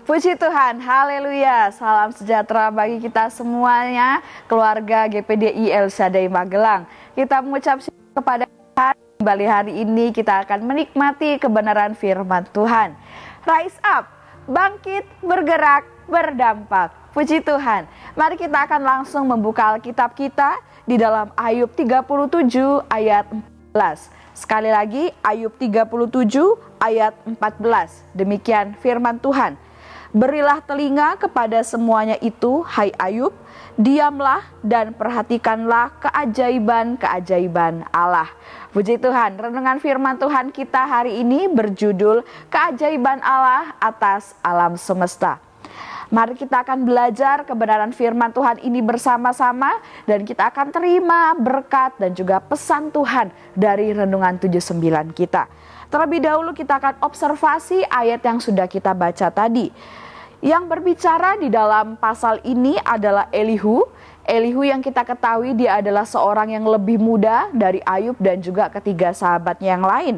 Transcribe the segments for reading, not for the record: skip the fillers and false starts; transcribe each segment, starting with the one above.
Puji Tuhan, haleluya. Salam sejahtera bagi kita semuanya, keluarga GPDI El Shaddai Magelang. Kita mengucap syukur kepada Tuhan. Kembali hari ini kita akan menikmati kebenaran firman Tuhan. Rise up, bangkit, bergerak, berdampak. Puji Tuhan. Mari kita akan langsung membuka Alkitab kita di dalam Ayub 37 ayat 14. Sekali lagi, Ayub 37 ayat 14. Demikian firman Tuhan. Berilah telinga kepada semuanya itu, hai Ayub, diamlah dan perhatikanlah keajaiban-keajaiban Allah. Puji Tuhan, renungan firman Tuhan kita hari ini berjudul Keajaiban Allah atas alam semesta. Mari kita akan belajar kebenaran firman Tuhan ini bersama-sama dan kita akan terima berkat dan juga pesan Tuhan dari renungan 79 kita. Terlebih dahulu kita akan observasi ayat yang sudah kita baca tadi. Yang berbicara di dalam pasal ini adalah Elihu. Elihu yang kita ketahui dia adalah seorang yang lebih muda dari Ayub dan juga ketiga sahabatnya yang lain.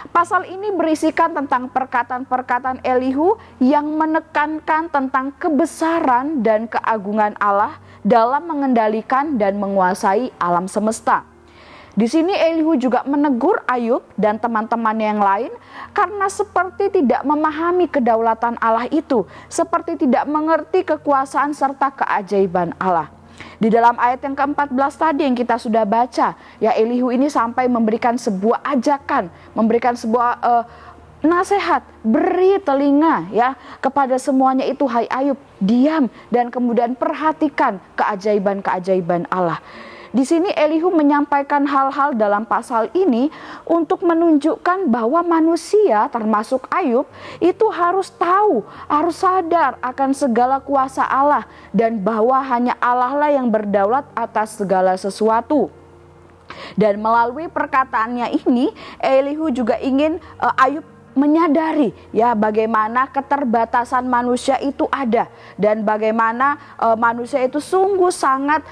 Pasal ini berisikan tentang perkataan-perkataan Elihu yang menekankan tentang kebesaran dan keagungan Allah dalam mengendalikan dan menguasai alam semesta. Di sini Elihu juga menegur Ayub dan teman-temannya yang lain karena seperti tidak memahami kedaulatan Allah itu, seperti tidak mengerti kekuasaan serta keajaiban Allah. Di dalam ayat yang ke-14 tadi yang kita sudah baca, ya Elihu ini sampai memberikan sebuah ajakan, memberikan sebuah nasihat, beri telinga ya kepada semuanya itu, hai Ayub, diam dan kemudian perhatikan keajaiban-keajaiban Allah. Di sini Elihu menyampaikan hal-hal dalam pasal ini untuk menunjukkan bahwa manusia termasuk Ayub itu harus tahu, harus sadar akan segala kuasa Allah dan bahwa hanya Allah lah yang berdaulat atas segala sesuatu. Dan melalui perkataannya ini Elihu juga ingin Ayub menyadari ya bagaimana keterbatasan manusia itu ada dan bagaimana manusia itu sungguh sangat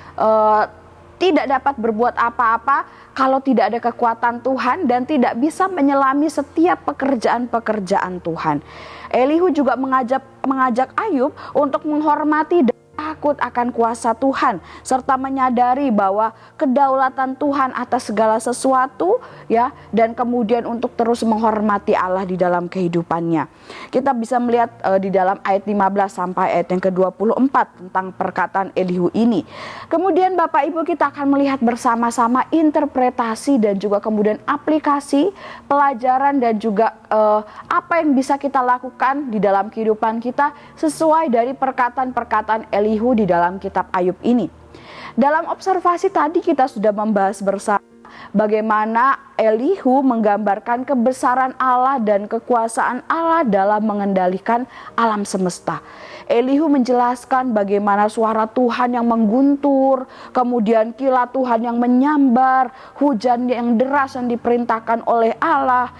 tidak dapat berbuat apa-apa kalau tidak ada kekuatan Tuhan dan tidak bisa menyelami setiap pekerjaan-pekerjaan Tuhan. Elihu juga mengajak Ayub untuk menghormati dan takut akan kuasa Tuhan serta menyadari bahwa kedaulatan Tuhan atas segala sesuatu ya dan kemudian untuk terus menghormati Allah di dalam kehidupannya. Kita bisa melihat di dalam ayat 15 sampai ayat yang ke-24 tentang perkataan Elihu ini. Kemudian Bapak Ibu kita akan melihat bersama-sama interpretasi dan juga kemudian aplikasi pelajaran dan juga apa yang bisa kita lakukan di dalam kehidupan kita sesuai dari perkataan-perkataan Elihu di dalam kitab Ayub ini. Dalam observasi tadi kita sudah membahas bersama bagaimana Elihu menggambarkan kebesaran Allah dan kekuasaan Allah dalam mengendalikan alam semesta. Elihu menjelaskan bagaimana suara Tuhan yang mengguntur, kemudian kilat Tuhan yang menyambar, hujan yang deras yang diperintahkan oleh Allah.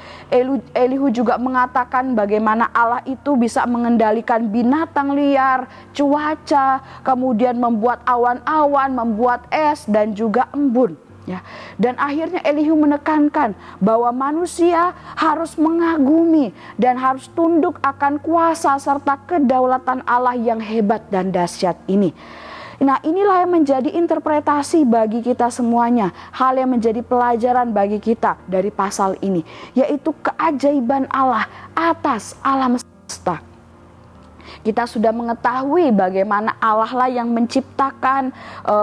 Elihu juga mengatakan bagaimana Allah itu bisa mengendalikan binatang liar, cuaca, kemudian membuat awan-awan, membuat es dan juga embun. Ya, dan akhirnya Elihu menekankan bahwa manusia harus mengagumi dan harus tunduk akan kuasa serta kedaulatan Allah yang hebat dan dahsyat ini. Nah, inilah yang menjadi interpretasi bagi kita semuanya, hal yang menjadi pelajaran bagi kita dari pasal ini, yaitu keajaiban Allah atas alam semesta. Kita sudah mengetahui bagaimana Allah lah yang menciptakan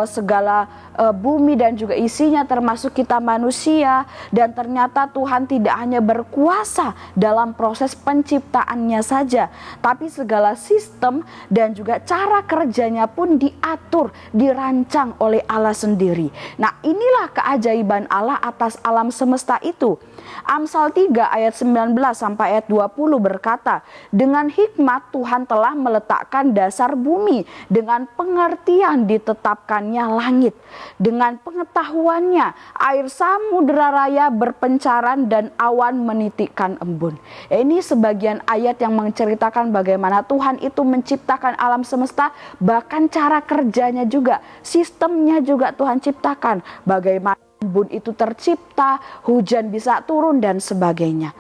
segala bumi dan juga isinya termasuk kita manusia. Dan ternyata Tuhan tidak hanya berkuasa dalam proses penciptaannya saja, tapi segala sistem dan juga cara kerjanya pun diatur, dirancang oleh Allah sendiri. Nah, inilah keajaiban Allah atas alam semesta itu. Amsal 3 ayat 19 sampai ayat 20 berkata, dengan hikmat Tuhan telah meletakkan dasar bumi, dengan pengertian ditetapkannya langit, dengan pengetahuannya air samudera raya berpencaran dan awan menitikkan embun. Ini sebagian ayat yang menceritakan bagaimana Tuhan itu menciptakan alam semesta, bahkan cara kerjanya juga, sistemnya juga Tuhan ciptakan, bagaimana embun itu tercipta, hujan bisa turun dan sebagainya.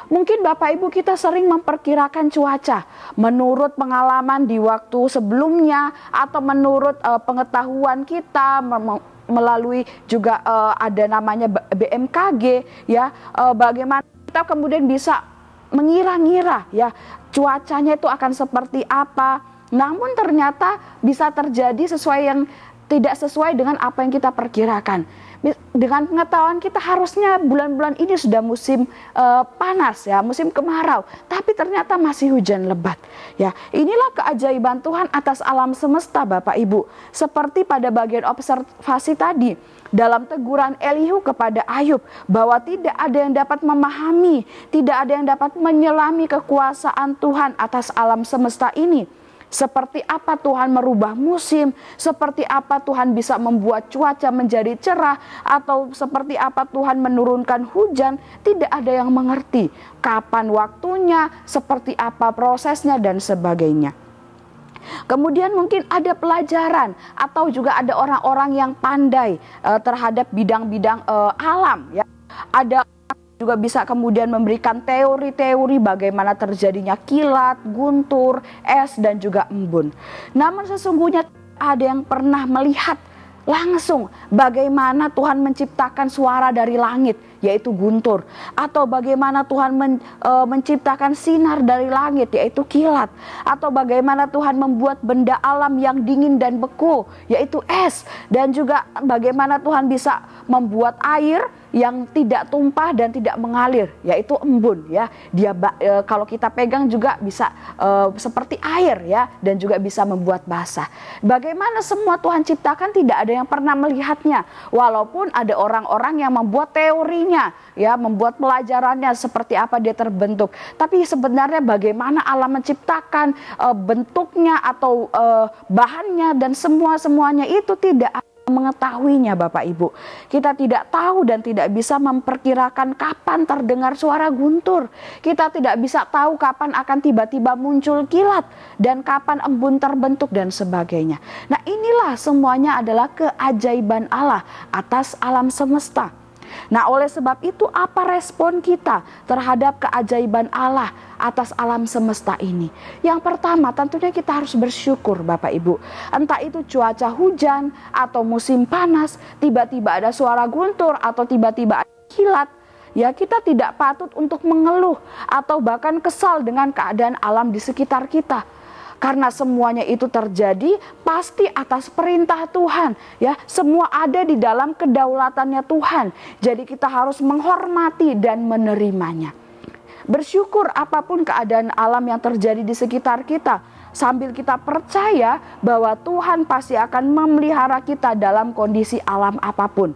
Mungkin Bapak Ibu kita sering memperkirakan cuaca menurut pengalaman di waktu sebelumnya, atau menurut pengetahuan kita melalui juga ada namanya BMKG ya. Bagaimana kita kemudian bisa mengira-ngira ya cuacanya itu akan seperti apa. Namun ternyata bisa terjadi sesuai yang tidak sesuai dengan apa yang kita perkirakan. Dengan pengetahuan kita harusnya bulan-bulan ini sudah musim panas ya, musim kemarau, tapi ternyata masih hujan lebat. Ya, inilah keajaiban Tuhan atas alam semesta Bapak Ibu. Seperti pada bagian observasi tadi, dalam teguran Elihu kepada Ayub bahwa tidak ada yang dapat memahami, tidak ada yang dapat menyelami kekuasaan Tuhan atas alam semesta ini. Seperti apa Tuhan merubah musim, seperti apa Tuhan bisa membuat cuaca menjadi cerah, atau seperti apa Tuhan menurunkan hujan, tidak ada yang mengerti kapan waktunya, seperti apa prosesnya dan sebagainya. Kemudian mungkin ada pelajaran atau juga ada orang-orang yang pandai terhadap bidang-bidang alam ya. Ada juga bisa kemudian memberikan teori-teori bagaimana terjadinya kilat, guntur, es, dan juga embun. Namun sesungguhnya ada yang pernah melihat langsung bagaimana Tuhan menciptakan suara dari langit, yaitu guntur, atau bagaimana Tuhan menciptakan sinar dari langit, yaitu kilat, atau bagaimana Tuhan membuat benda alam yang dingin dan beku, yaitu es, dan juga bagaimana Tuhan bisa membuat air yang tidak tumpah dan tidak mengalir, yaitu embun ya. Dia kalau kita pegang juga bisa seperti air ya, dan juga bisa membuat basah. Bagaimana semua Tuhan ciptakan, tidak ada yang pernah melihatnya, walaupun ada orang-orang yang membuat teorinya ya, membuat pelajarannya seperti apa dia terbentuk. Tapi sebenarnya bagaimana alam menciptakan bentuknya atau bahannya dan semuanya itu tidak mengetahuinya Bapak Ibu. Kita tidak tahu dan tidak bisa memperkirakan kapan terdengar suara guntur. Kita tidak bisa tahu kapan akan tiba-tiba muncul kilat dan kapan embun terbentuk dan sebagainya. Nah, inilah semuanya adalah keajaiban Allah atas alam semesta. Nah, oleh sebab itu apa respon kita terhadap keajaiban Allah atas alam semesta ini? Yang pertama tentunya kita harus bersyukur Bapak Ibu. Entah itu cuaca hujan atau musim panas, tiba-tiba ada suara guntur atau tiba-tiba ada kilat, ya kita tidak patut untuk mengeluh atau bahkan kesal dengan keadaan alam di sekitar kita. Karena semuanya itu terjadi pasti atas perintah Tuhan ya. Semua ada di dalam kedaulatannya Tuhan. Jadi kita harus menghormati dan menerimanya. Bersyukur apapun keadaan alam yang terjadi di sekitar kita, sambil kita percaya bahwa Tuhan pasti akan memelihara kita dalam kondisi alam apapun.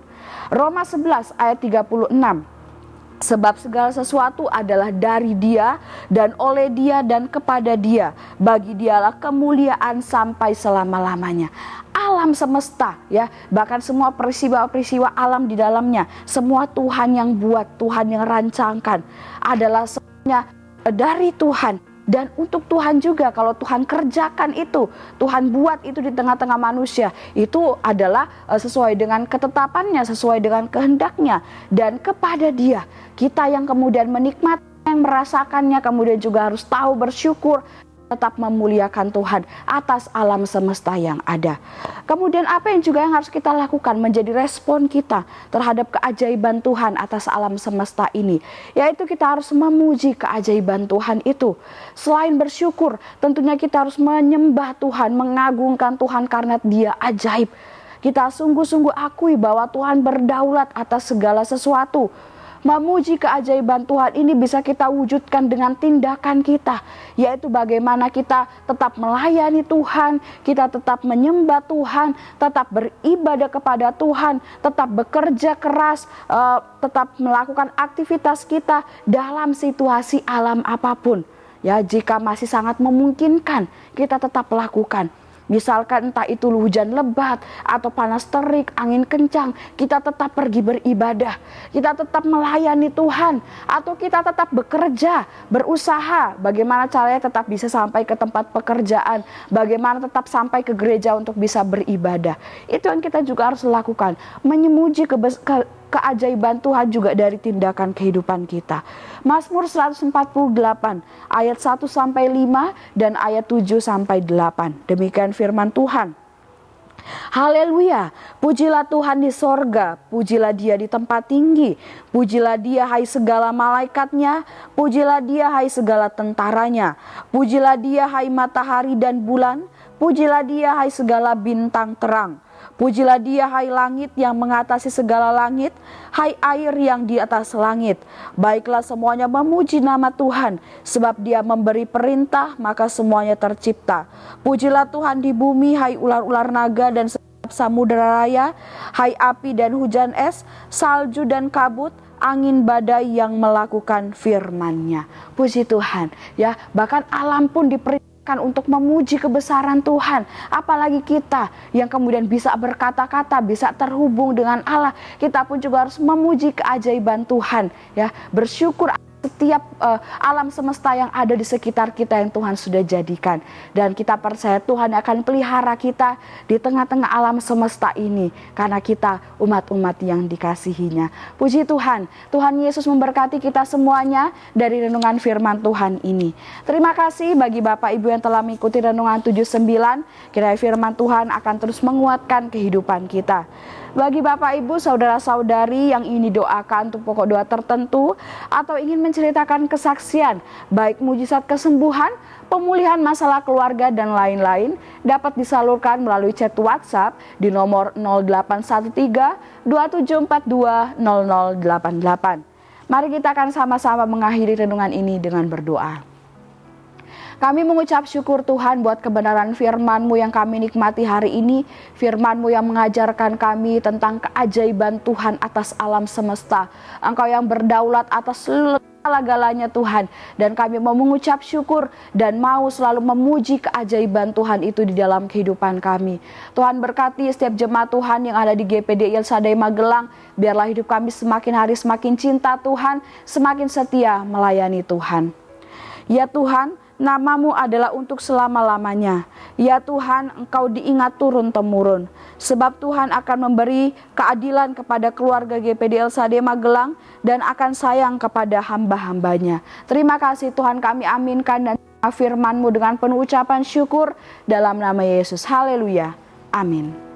Roma 11 ayat 36. Sebab segala sesuatu adalah dari Dia dan oleh Dia dan kepada Dia. Bagi Dialah kemuliaan sampai selama-lamanya. Alam semesta ya, bahkan semua peristiwa-peristiwa alam di dalamnya, semua Tuhan yang buat, Tuhan yang rancangkan, adalah semuanya dari Tuhan. Dan untuk Tuhan juga, kalau Tuhan kerjakan itu, Tuhan buat itu di tengah-tengah manusia, itu adalah sesuai dengan ketetapannya, sesuai dengan kehendaknya. Dan kepada Dia, kita yang kemudian menikmati, yang merasakannya, kemudian juga harus tahu bersyukur, tetap memuliakan Tuhan atas alam semesta yang ada. Kemudian apa yang juga yang harus kita lakukan menjadi respon kita terhadap keajaiban Tuhan atas alam semesta ini, yaitu kita harus memuji keajaiban Tuhan itu. Selain bersyukur, tentunya kita harus menyembah Tuhan, mengagungkan Tuhan karena Dia ajaib. Kita sungguh-sungguh akui bahwa Tuhan berdaulat atas segala sesuatu. Memuji keajaiban Tuhan ini bisa kita wujudkan dengan tindakan kita, yaitu bagaimana kita tetap melayani Tuhan, kita tetap menyembah Tuhan, tetap beribadah kepada Tuhan, tetap bekerja keras, tetap melakukan aktivitas kita dalam situasi alam apapun. Ya, jika masih sangat memungkinkan, kita tetap lakukan. Misalkan entah itu hujan lebat atau panas terik, angin kencang, kita tetap pergi beribadah, kita tetap melayani Tuhan, atau kita tetap bekerja, berusaha, bagaimana caranya tetap bisa sampai ke tempat pekerjaan, bagaimana tetap sampai ke gereja untuk bisa beribadah. Itu yang kita juga harus lakukan, keajaiban Tuhan juga dari tindakan kehidupan kita. Mazmur 148 ayat 1-5 dan ayat 7-8. Demikian firman Tuhan. Haleluya, pujilah Tuhan di sorga, pujilah dia di tempat tinggi, pujilah dia hai segala malaikatnya, pujilah dia hai segala tentaranya, pujilah dia hai matahari dan bulan, pujilah dia hai segala bintang terang. Pujilah dia hai langit yang mengatasi segala langit, hai air yang di atas langit. Baiklah semuanya memuji nama Tuhan, sebab dia memberi perintah maka semuanya tercipta. Pujilah Tuhan di bumi, hai ular-ular naga dan samudera raya, hai api dan hujan es, salju dan kabut, angin badai yang melakukan firman-Nya. Puji Tuhan, ya, bahkan alam pun diperintahkan untuk memuji kebesaran Tuhan. Apalagi kita yang kemudian bisa berkata-kata, bisa terhubung dengan Allah, kita pun juga harus memuji keajaiban Tuhan, ya, bersyukur setiap alam semesta yang ada di sekitar kita yang Tuhan sudah jadikan. Dan kita percaya Tuhan akan pelihara kita di tengah-tengah alam semesta ini, karena kita umat-umat yang dikasihinya. Puji Tuhan, Tuhan Yesus memberkati kita semuanya dari renungan firman Tuhan ini. Terima kasih bagi Bapak Ibu yang telah mengikuti renungan 79. Kiranya firman Tuhan akan terus menguatkan kehidupan kita. Bagi Bapak Ibu, saudara-saudari yang ingin didoakan untuk pokok doa tertentu atau ingin menceritakan kesaksian, baik mujizat kesembuhan, pemulihan masalah keluarga dan lain-lain, dapat disalurkan melalui chat WhatsApp di nomor 0813 2742 0088. Mari kita akan sama-sama mengakhiri renungan ini dengan berdoa. Kami mengucap syukur Tuhan buat kebenaran firman-Mu yang kami nikmati hari ini. Firman-Mu yang mengajarkan kami tentang keajaiban Tuhan atas alam semesta. Engkau yang berdaulat atas segala-galanya Tuhan. Dan kami mau mengucap syukur dan mau selalu memuji keajaiban Tuhan itu di dalam kehidupan kami. Tuhan berkati setiap jemaat Tuhan yang ada di GPDI El Shaddai Magelang. Biarlah hidup kami semakin hari semakin cinta Tuhan, semakin setia melayani Tuhan. Ya Tuhan, Nama-Mu adalah untuk selama-lamanya. Ya Tuhan, Engkau diingat turun-temurun. Sebab Tuhan akan memberi keadilan kepada keluarga GPDI El Shaddai Magelang dan akan sayang kepada hamba-hambanya. Terima kasih Tuhan, kami aminkan dan firman-Mu dengan penuh ucapan syukur dalam nama Yesus. Haleluya. Amin.